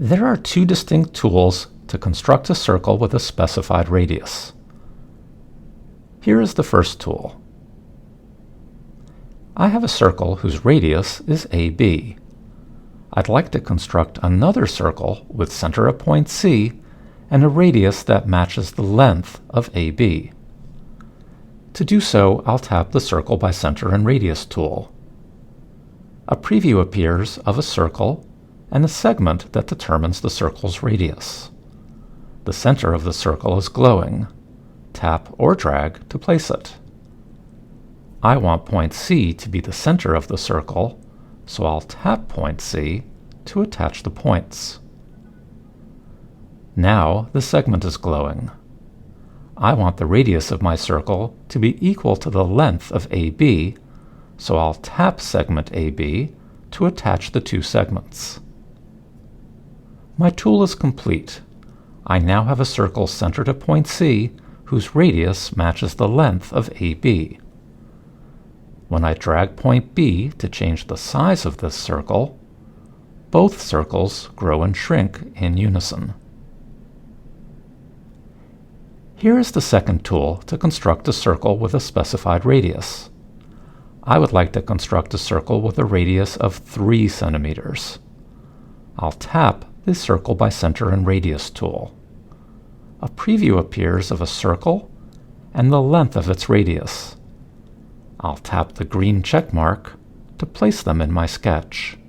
There are two distinct tools to construct a circle with a specified radius. Here is the first tool. I have a circle whose radius is AB. I'd like to construct another circle with center at point C and a radius that matches the length of AB. To do so, I'll tap the Circle by Center and Radius tool. A preview appears of a circle and a segment that determines the circle's radius. The center of the circle is glowing. Tap or drag to place it. I want point C to be the center of the circle, so I'll tap point C to attach the points. Now the segment is glowing. I want the radius of my circle to be equal to the length of AB, so I'll tap segment AB to attach the two segments. My tool is complete. I now have a circle centered at point C whose radius matches the length of AB. When I drag point B to change the size of this circle, both circles grow and shrink in unison. Here is the second tool to construct a circle with a specified radius. I would like to construct a circle with a radius of 3 centimeters. I'll tap the Circle by Center and Radius tool. A preview appears of a circle and the length of its radius. I'll tap the green check mark to place them in my sketch.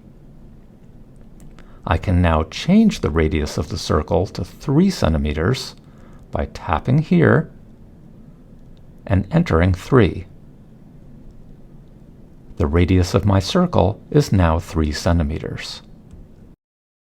I can now change the radius of the circle to 3 centimeters by tapping here and entering 3. The radius of my circle is now 3 centimeters.